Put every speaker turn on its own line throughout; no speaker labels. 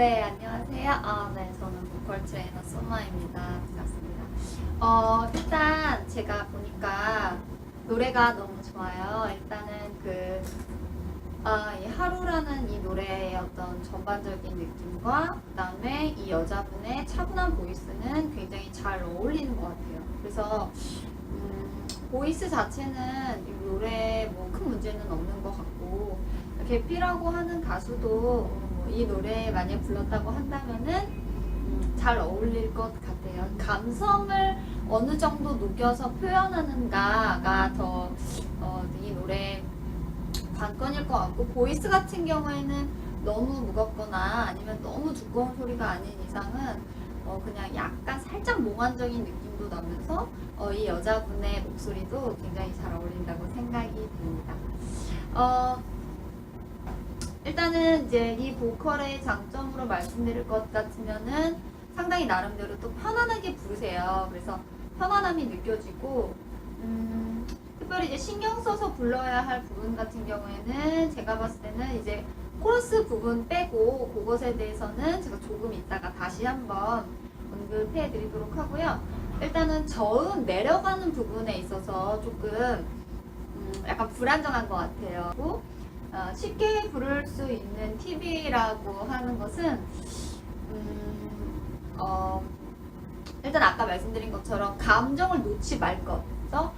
네, 안녕하세요. 네, 저는 보컬 트레이너 소마입니다. 반갑습니다. 일단 제가 보니까 노래가 너무 좋아요. 일단은 이 하루라는 이 노래의 어떤 전반적인 느낌과 그다음에 이 여자분의 차분한 보이스는 굉장히 잘 어울리는 것 같아요. 그래서 보이스 자체는 이 노래에 뭐 큰 문제는 없는 것 같고, 개피라고 하는 가수도 이 노래 만약 불렀다고 한다면은 잘 어울릴 것 같아요. 감성을 어느 정도 녹여서 표현하는가가 더 이 노래 관건일 것 같고, 보이스 같은 경우에는 너무 무겁거나 아니면 너무 두꺼운 소리가 아닌 이상은 그냥 약간 살짝 몽환적인 느낌도 나면서 이 여자분의 목소리도 굉장히 잘 어울린다고 생각이 듭니다. 일단은 이제 이 보컬의 장점으로 말씀드릴 것 같으면은 상당히 나름대로 또 편안하게 부르세요. 그래서 편안함이 느껴지고, 특별히 이제 신경 써서 불러야 할 부분 같은 경우에는 제가 봤을 때는 이제 코러스 부분 빼고 그것에 대해서는 제가 조금 이따가 다시 한번 언급해 드리도록 하고요. 일단은 저음 내려가는 부분에 있어서 조금 약간 불안정한 것 같아요. 쉽게 부를 수 있는 팁이라고 하는 것은 일단 아까 말씀드린 것처럼 감정을 놓지 말 것. 그래서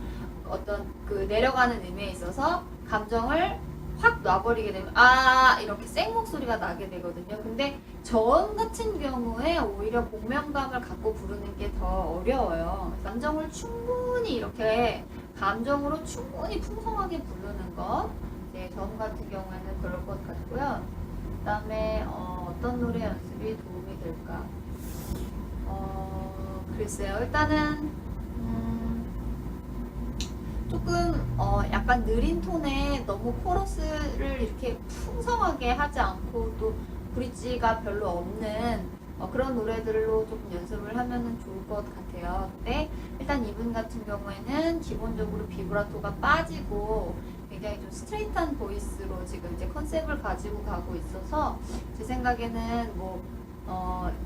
어떤 그 내려가는 의미에 있어서 감정을 확 놔버리게 되면 이렇게 생 목소리가 나게 되거든요. 근데 저음 같은 경우에 오히려 복면감을 갖고 부르는 게 더 어려워요. 감정을 충분히 이렇게 감정으로 충분히 풍성하게 부르는 것, 저음 같은 경우에는 그럴 것 같고요. 그 다음에 어떤 노래 연습이 도움이 될까? 글쎄요. 일단은 조금 약간 느린 톤에 너무 코러스를 이렇게 풍성하게 하지 않고 또 브릿지가 별로 없는 그런 노래들로 조금 연습을 하면 좋을 것 같아요. 근데 일단 이분 같은 경우에는 기본적으로 비브라토가 빠지고 굉장히 좀 스트레이트한 보이스로 지금 이제 컨셉을 가지고 가고 있어서 제 생각에는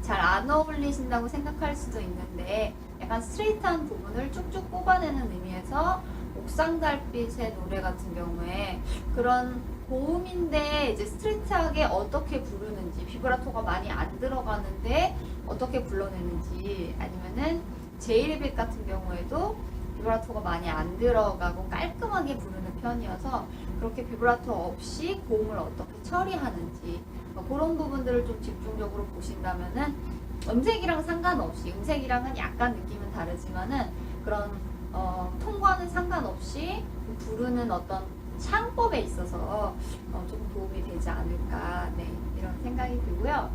잘 안 어울리신다고 생각할 수도 있는데, 약간 스트레이트한 부분을 쭉쭉 뽑아내는 의미에서 옥상 달빛의 노래 같은 경우에 그런 고음인데 이제 스트레이트하게 어떻게 부르는지, 비브라토가 많이 안 들어가는데 어떻게 불러내는지, 아니면은 제이레빗 같은 경우에도 비브라토가 많이 안 들어가고 깔끔하게 부르는 편이어서 그렇게 비브라토 없이 고음을 어떻게 처리하는지, 그런 부분들을 좀 집중적으로 보신다면은 음색이랑 상관없이, 음색이랑은 약간 느낌은 다르지만은 그런 톤과는 상관없이 부르는 어떤 창법에 있어서 조금 도움이 되지 않을까, 이런 생각이 들고요.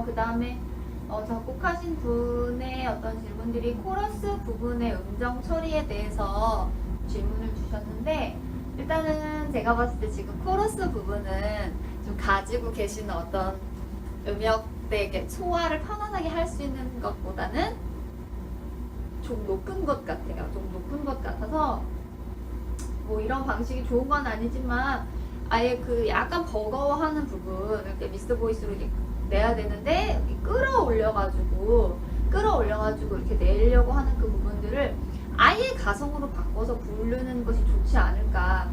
그 다음에 작곡하신 분의 어떤 질문들이 코러스 부분의 음정 처리에 대해서 질문을 주셨는데, 일단은 제가 봤을 때 지금 코러스 부분은 좀 가지고 계시는 어떤 음역대 소화를 편안하게 할 수 있는 것보다는 좀 높은 것 같아요. 좀 높은 것 같아서 뭐 이런 방식이 좋은 건 아니지만 아예 그 약간 버거워하는 부분, 이렇게 미스터 보이스로 이렇게 내야 되는데 끌어올려가지고 이렇게 내려고 하는 그 부분들을 아예 가성으로 바꿔서 부르는 것이 좋지 않을까.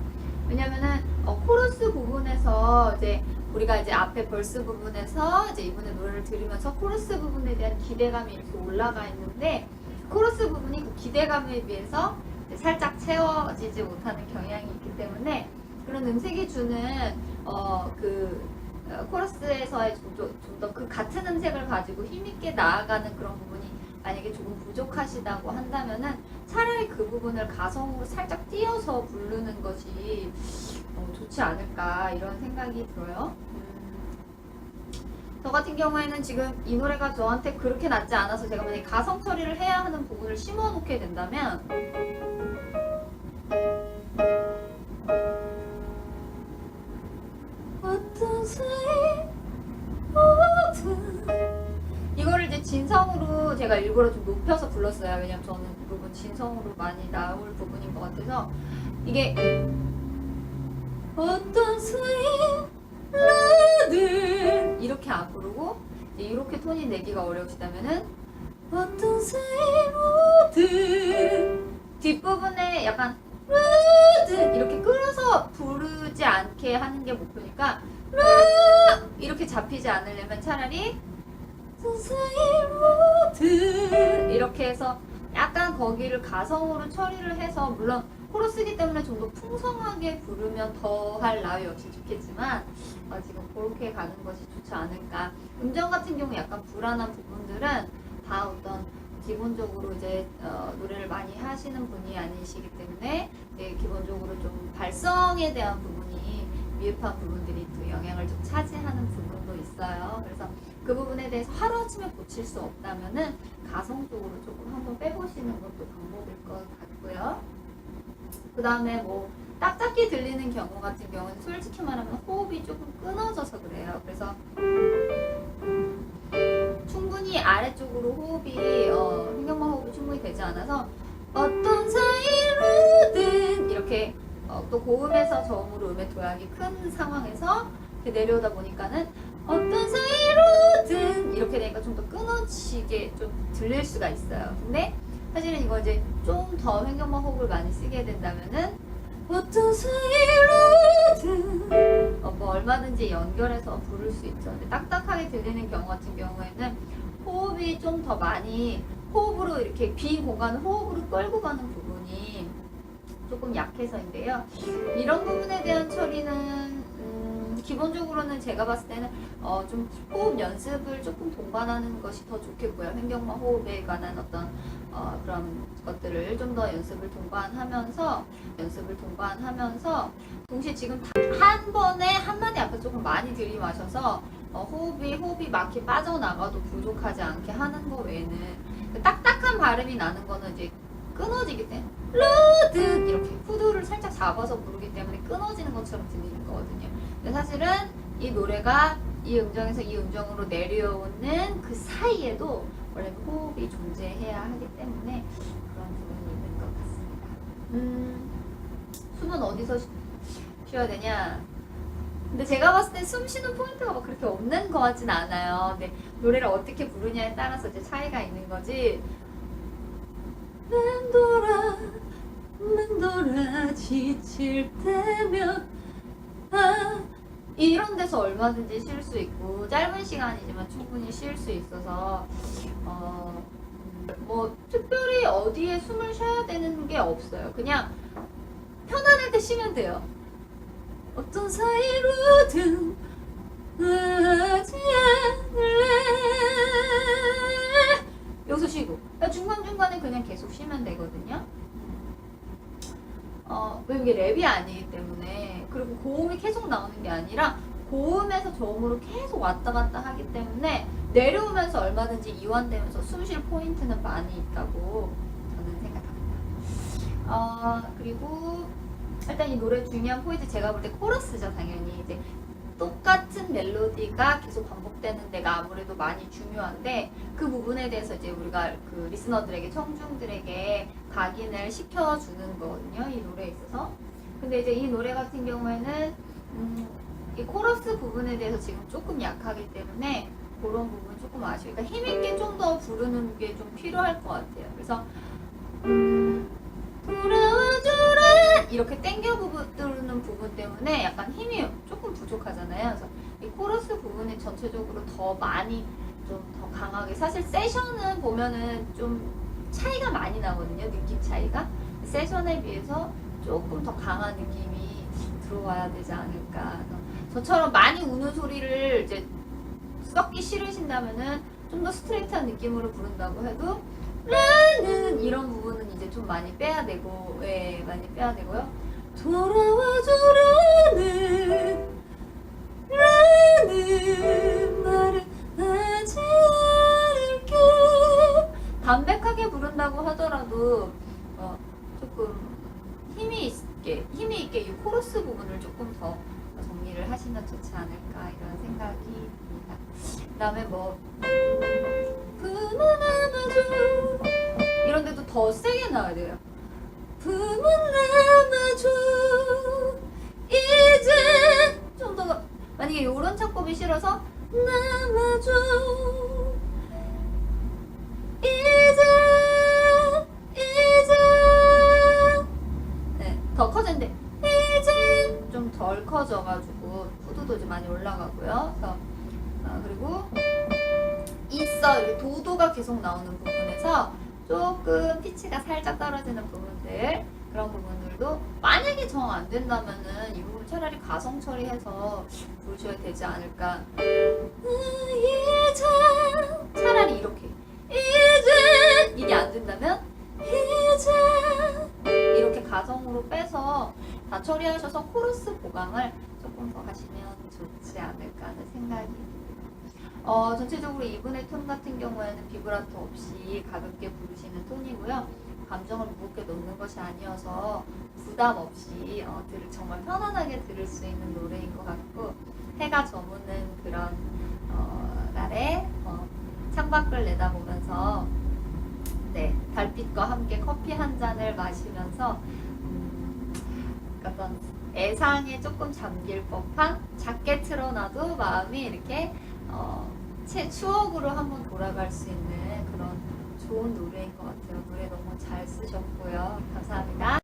왜냐면은 코러스 부분에서 이제 우리가 이제 앞에 벌스 부분에서 이제 이분의 노래를 들으면서 코러스 부분에 대한 기대감이 이렇게 올라가 있는데, 코러스 부분이 그 기대감에 비해서 살짝 채워지지 못하는 경향이 있기 때문에 그런 음색이 주는 코러스에서의 좀 더 그 같은 음색을 가지고 힘있게 나아가는 그런 부분이 만약에 조금 부족하시다고 한다면은 차라리 그 부분을 가성으로 살짝 띄어서 부르는 것이 좋지 않을까, 이런 생각이 들어요. 저 같은 경우에는 지금 이 노래가 저한테 그렇게 낫지 않아서 제가 만약에 가성 처리를 해야 하는 부분을 심어 놓게 된다면 어떤 이거를 이제 진성으로 제가 일부러 좀 높여서 불렀어요. 왜냐면 저는 이 부분 진성으로 많이 나올 부분인 것 같아서, 이게 어떤 스윙 루든 이렇게 안 부르고 이렇게 톤이 내기가 어려우시다면은 어떤 새로든 뒷부분에 약간 루든 이렇게 끌어서 부르지 않게 하는 게 목표니까 루 이렇게 잡히지 않으려면 차라리 새로든 이렇게 해서 약간 거기를 가성으로 처리를 해서 물론 코러스이기 때문에 좀 더 풍성하게 부르면 더 할 나위 없이 좋겠지만 지금 그렇게 가는 것이 좋지 않을까. 음정 같은 경우 약간 불안한 부분들은 다 어떤 기본적으로 이제 노래를 많이 하시는 분이 아니시기 때문에 이제 기본적으로 좀 발성에 대한 부분이 미흡한 부분들이 또 영향을 좀 차지하는 부분도 있어요. 그래서 그 부분에 대해서 하루아침에 고칠 수 없다면은 가성 쪽으로 조금 한번 빼보시는 것도 방법일 것 같고요. 그 다음에 뭐 딱딱히 들리는 경우 같은 경우는 솔직히 말하면 호흡이 조금 끊어져서 그래요. 그래서 충분히 아래쪽으로 호흡이 횡격막 호흡이 충분히 되지 않아서 어떤 사이로든 이렇게 또 고음에서 저음으로 음의 도약이 큰 상황에서 이렇게 내려오다 보니까는 어떤 사이로든 이렇게 되니까 좀 더 끊어지게 좀 들릴 수가 있어요. 근데 사실은 이거 이제 좀 더 횡격막 호흡을 많이 쓰게 된다면은 어떤 사이로든 뭐 얼마든지 연결해서 부를 수 있죠. 근데 딱딱하게 들리는 경우 같은 경우에는 호흡이 좀 더 많이 호흡으로 이렇게 빈 공간을 호흡으로 끌고 가는 부분이 조금 약해서인데요. 이런 부분에 대한 처리는 기본적으로는 제가 봤을 때는 좀 호흡 연습을 조금 동반하는 것이 더 좋겠고요. 횡격막 호흡에 관한 어떤 그런 것들을 좀 더 연습을 동반하면서 동시에 지금 한 번에 한마디 앞에 조금 많이 들이마셔서 호흡이 막히 빠져나가도 부족하지 않게 하는 거 외에는 딱딱한 발음이 나는 거는 이제 끊어지기 때문에 루드 이렇게 후두를 살짝 잡아서 부르기 때문에 끊어지는 것처럼 들리는 거거든요. 근데 사실은 이 노래가 이 음정에서 이 음정으로 내려오는 그 사이에도 원래 호흡이 존재해야 하기 때문에 그런 부분이 있는 것 같습니다. 숨은 어디서 쉬어야 되냐? 근데 제가 봤을 때 숨 쉬는 포인트가 막 그렇게 없는 것 같진 않아요. 근데 노래를 어떻게 부르냐에 따라서 이제 차이가 있는 거지. 맴돌아 지칠 때면 이런 데서 얼마든지 쉴 수 있고 짧은 시간이지만 충분히 쉴 수 있어서 뭐 특별히 어디에 숨을 쉬어야 되는 게 없어요. 그냥 편안할 때 쉬면 돼요. 어떤 사이로든 하지 않을래 여기서 쉬고 중간중간에 그냥 계속 쉬면 되거든요. 왜 이게 랩이 아니기 때문에 그리고 고음이 계속 나오는 게 아니라 고음에서 저음으로 계속 왔다 갔다 하기 때문에 내려오면서 얼마든지 이완되면서 숨 쉴 포인트는 많이 있다고 저는 생각합니다. 그리고 일단 이 노래 중요한 포인트 제가 볼 때 코러스죠. 당연히 이제 똑같은 멜로디가 계속 반복되는 데가 아무래도 많이 중요한데 그 부분에 대해서 이제 우리가 그 리스너들에게 청중들에게 각인을 시켜주는 거거든요. 이 노래에 있어서. 근데 이제 이 노래 같은 경우에는 이 코러스 부분에 대해서 지금 조금 약하기 때문에 그런 부분 조금 아쉬우니까 힘있게 좀 더 부르는 게 좀 필요할 것 같아요. 그래서 돌아와줘라 이렇게 땡겨 부르는 부분 때문에 약간 힘이 조금 부족하잖아요. 그래서 이 코러스 부분이 전체적으로 더 많이 좀 더 강하게 사실 세션은 보면은 좀 차이가 많이 나거든요. 느낌 차이가 세션에 비해서 조금 더 강한 느낌이 들어와야 되지 않을까. 저처럼 많이 우는 소리를 이제 썩기 싫으신다면은 좀 더 스트레이트한 느낌으로 부른다고 해도 라는 이런 부분은 이제 좀 많이 빼야 되고, 많이 빼야 되고요. 돌아와줘라는 말을 하지 않을게. 담백하게 부른다고 하더라도 조금 힘이 있게 이 코러스 부분을 조금 더 정리를 하시면 좋지 않을까 이런 생각이 듭니다. 그 다음에 뭐 품은 안아줘 이런 데도 더 세게 나와야 돼요. 품은 안아줘 이제 좀 더 만약에 이런 창법이 싫어서 남아줘 이제 네, 더 커졌는데 이제 좀 덜 커져가지고 푸드도 좀 많이 올라가고요. 그래서 그리고 있어 이렇게 도도가 계속 나오는 부분에서 조금 피치가 살짝 떨어지는 부분들 그런 부분들도 만약에 정 안 된다면은 이 부분 차라리 가성 처리해서 부르셔야 되지 않을까. 이제 차라리 이렇게 이제 이게 안 된다면 이제 이렇게 가성으로 빼서 다 처리하셔서 코러스 보강을 조금 더 하시면 좋지 않을까 하는 생각이 듭니다. 전체적으로 이분의 톤 같은 경우에는 비브라토 없이 가볍게 부르시는 톤이고요. 감정을 무겁게 놓는 것이 아니어서 부담 없이 정말 편안하게 들을 수 있는 노래인 것 같고 해가 저무는 그런 날에 창밖을 내다보면서 네, 달빛과 함께 커피 한 잔을 마시면서 어떤 애상에 조금 잠길 법한 작게 틀어놔도 마음이 이렇게 추억으로 한번 돌아갈 수 있는 그런 좋은 노래인 것 같아요. 노래 너무 잘 쓰셨고요. 감사합니다.